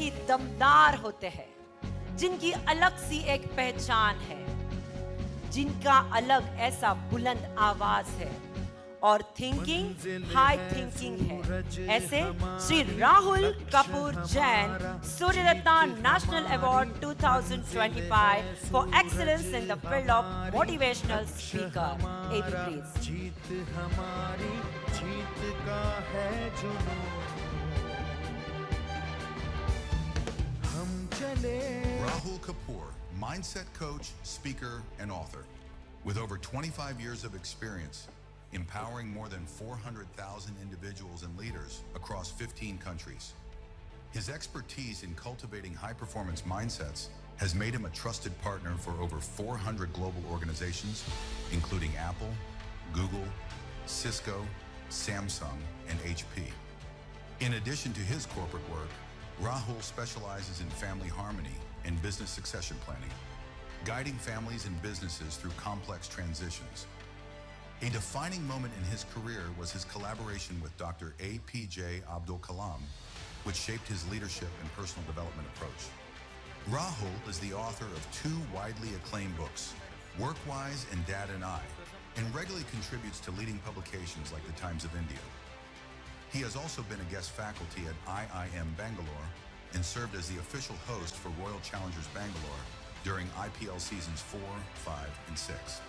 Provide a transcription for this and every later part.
ही दमदार होते हैं, जिनकी अलग सी एक पहचान है, जिनका अलग ऐसा बुलंद आवाज है और थिंकिंग हाई थिंकिंग है। ऐसे Shri Rahul Kapoor Jain, Suryaratna national award 2025 for excellence in the field of motivational speaker. एबी प्लीज। जीत हमारी, जीत का है जुनून, हम चले। Rahul Kapoor, mindset coach, speaker, and author. With over 25 years of experience, empowering more than 400,000 individuals and leaders across 15 countries. His expertise in cultivating high-performance mindsets has made him a trusted partner for over 400 global organizations, including Apple, Google, Cisco, Samsung, and HP. In addition to his corporate work, Rahul specializes in family harmony and business succession planning, guiding families and businesses through complex transitions. A defining moment in his career was his collaboration with Dr. APJ Abdul Kalam, which shaped his leadership and personal development approach. Rahul is the author of 2 widely acclaimed books, Workwise and Dad and I, and regularly contributes to leading publications like the Times of India. He has also been a guest faculty at IIM Bangalore and served as the official host for Royal Challengers Bangalore during IPL seasons 4, 5, and 6.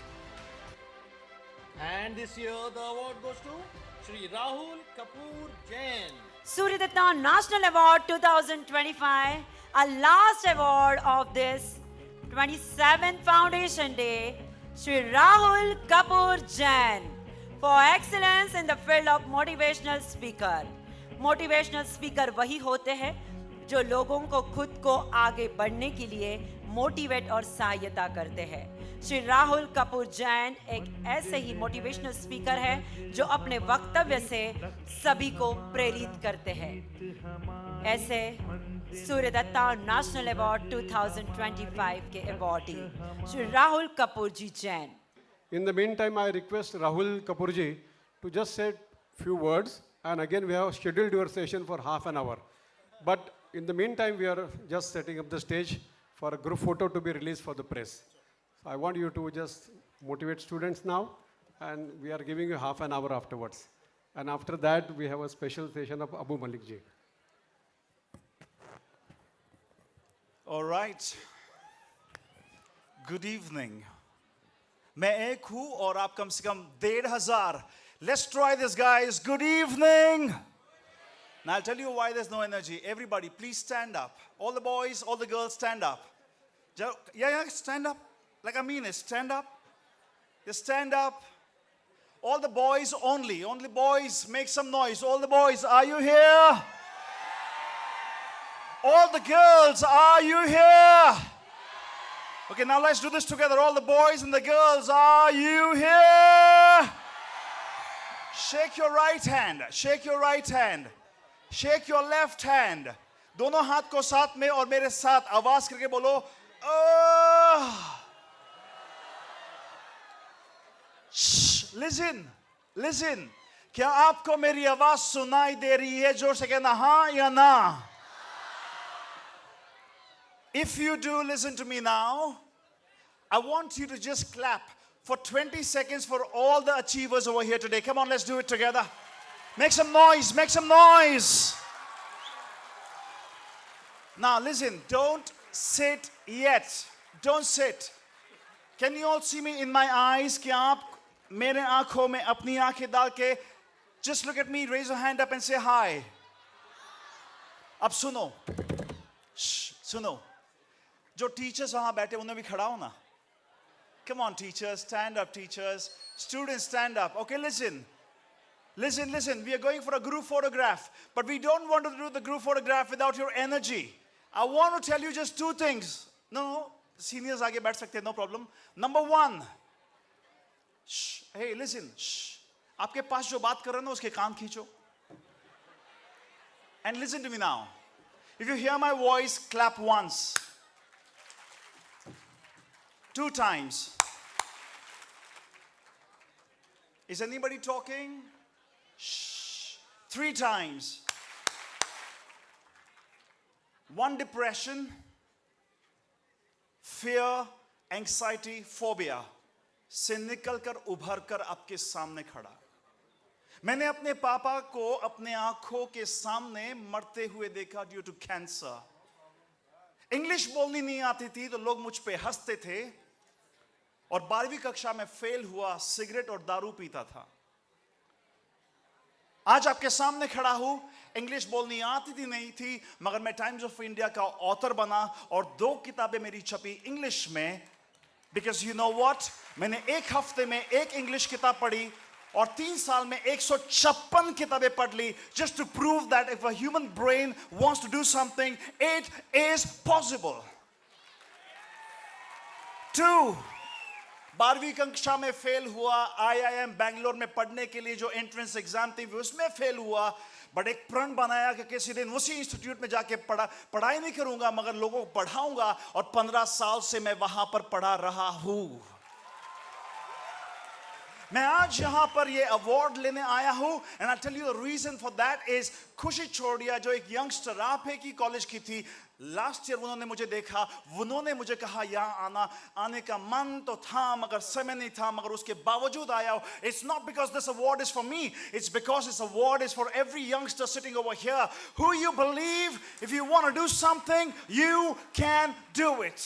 And this year the award goes to Shri Rahul Kapoor Jain. Suryadatna National Award 2025, our last award of this 27th Foundation Day, Shri Rahul Kapoor Jain for excellence in the field of motivational speaker. Motivational speaker वही होते हैं जो लोगों को खुद को आगे बढ़ने के लिए मोटिवेट और सहायता करते हैं। श्री राहुल कपूर जैन एक ऐसे ही मोटिवेशनल स्पीकर है जो अपने वक्तव्य से सभी को प्रेरित करते हैं। ऐसे सूर्यदत्ता नेशनल अवार्ड 2025 के awardee Shri Rahul Kapoor ji Jain. In the meantime, I request Rahul Kapoorji to just say few words, and again we have scheduled your session for half an hour. But in the meantime, we are just setting up the stage for a group photo to be released for the press. So I want you to just motivate students now, and we are giving you half an hour afterwards. And after that, we have a special session of Abu Malik ji. All right. Good evening. मैं एक हूँ और आप कम से कम 1,500. Let's try this, guys. Good evening. Now I'll tell you why there's no energy. Everybody, please stand up. All the boys, all the girls, stand up. Yeah, stand up. Like I mean it, stand up. Just stand up. All the boys only. Only boys, make some noise. All the boys, are you here? All the girls, are you here? Okay, now let's do this together. All the boys and the girls, are you here? Shake your right hand. Shake your right hand. Shake your left hand. दोनों हाथ को साथ में और मेरे साथ आवाज करके बोलो. Listen, listen. क्या आपको मेरी आवाज सुनाई दे रही है? जोर से कहना हाँ या ना. If you do, listen to me now. I want you to just clap for 20 seconds for all the achievers over here today. Come on, let's do it together. Make some noise, make some noise. Now listen, don't sit yet. Don't sit. Can you all see me in my eyes? क्या आप मेरे आंखों में अपनी आंखें डाल के just look at me, raise your hand up and say hi. अब सुनो. सुनो. जो teachers वहाँ बैठे उन्हें भी खड़ा हो ना. Come on, teachers, stand up, teachers. Students, stand up. Okay, listen. Listen, listen. We are going for a group photograph, but we don't want to do the group photograph without your energy. I want to tell you just 2 things. No, seniors आगे बैठ सकते हैं, no problem. Number 1. Shh. Hey, listen. Shh. आपके पास जो बात कर रहे हैं ना उसके कान खींचो. And listen to me now. If you hear my voice, clap once. 2 times. Is anybody talking? Shh. 3 times. one depression, fear, anxiety, phobia से निकलकर उभरकर आपके सामने खड़ा। मैंने अपने पापा को अपने आंखों के सामने मरते हुए देखा ड्यू टू कैंसर। इंग्लिश बोलनी नहीं आती थी तो लोग मुझ पे हंसते थे और 12वीं कक्षा में फेल हुआ, सिगरेट और दारू पीता था। आज आपके सामने खड़ा हूं, इंग्लिश बोलनी आती थी नहीं थी, मगर मैं टाइम्स ऑफ इंडिया का ऑथर बना और 2 किताबें मेरी छपी इंग्लिश में। बिकॉज यू नो व्हाट, मैंने 1 हफ्ते में 1 इंग्लिश किताब पढ़ी और 3 साल में 156 किताबें पढ़ ली, just to prove that if a human brain wants to do something it is possible. 2, 12वीं कक्षा में फेल हुआ, IIM बैंगलोर में पढ़ने के लिए जो एंट्रेंस एग्जाम थी उसमें फेल हुआ, बट एक प्रण बनाया कि किसी दिन उसी इंस्टीट्यूट में जाके पढ़ाई नहीं करूंगा मगर लोगों को पढ़ाऊंगा, और 15 साल से मैं वहां पर पढ़ा रहा हूं। मैं आज यहां पर ये अवार्ड लेने आया हूं, and I tell you the reason for that is खुशी छोड़िया, जो एक यंगस्टर आप है की कॉलेज की थी। लास्ट ईयर उन्होंने मुझे देखा, उन्होंने मुझे कहा यहाँ आने का मन तो था मगर समय नहीं था, मगर उसके बावजूद आया। It's not because this award is for me, it's because this award is for every youngster sitting over here who you believe if you want to do something you can do it.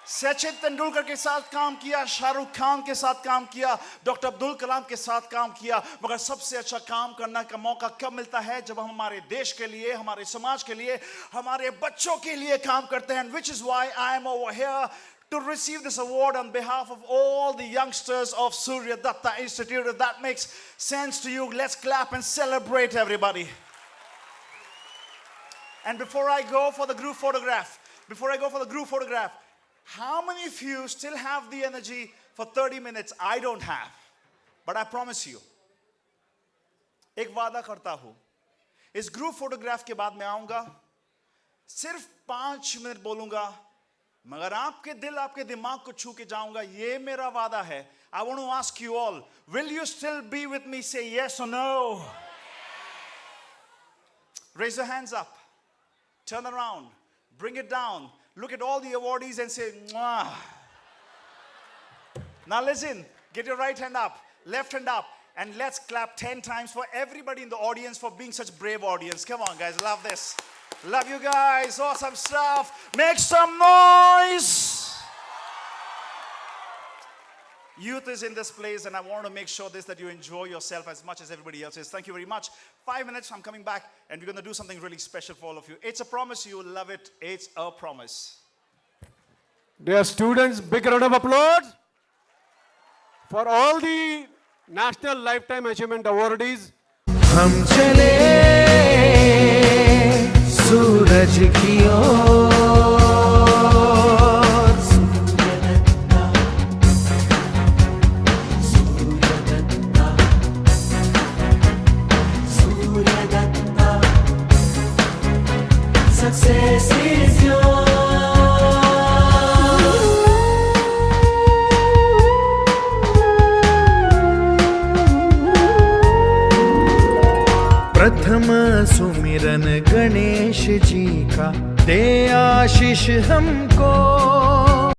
Sachin Tendulkar के साथ काम किया, शाहरुख खान के साथ काम किया, doctor Abdul Kalam के साथ काम किया, मगर सबसे अच्छा काम करने का मौका कब मिलता है? जब हम हमारे देश के लिए, हमारे समाज के लिए, हमारे बच्चों के लिए काम करते हैं। Which is why I am over here to receive this award on behalf of all the youngsters of Surya Datta Institute. If that makes sense to you, let's clap and celebrate everybody. And before I go for the group photograph, how many of you still have the energy for 30 minutes? I don't have. But I promise you, एक वादा करता हूं, इस group photograph के बाद मैं आऊंगा, सिर्फ 5 मिनट बोलूंगा, मगर आपके दिल, आपके दिमाग को छू के जाऊंगा, ये मेरा वादा है। I want to ask you all, will you still be with me? Say yes or no. Raise your hands up. Turn around. Bring it down. Look at all the awardees and say, mwah. Now listen, get your right hand up, left hand up, and let's clap 10 times for everybody in the audience for being such brave audience. Come on, guys, love this. Love you guys, awesome stuff. Make some noise. Youth is in this place, and I want to make sure that you enjoy yourself as much as everybody else is. Thank you very much. 5 minutes, I'm coming back, and we're going to do something really special for all of you. It's a promise, you will love it. It's a promise. Dear students, big round of applause for all the National Lifetime Achievement Awardees. हम चले सूरज की ओर, Success is yours. प्रथम सुमिरन गणेश जी का, दे आशीष हमको।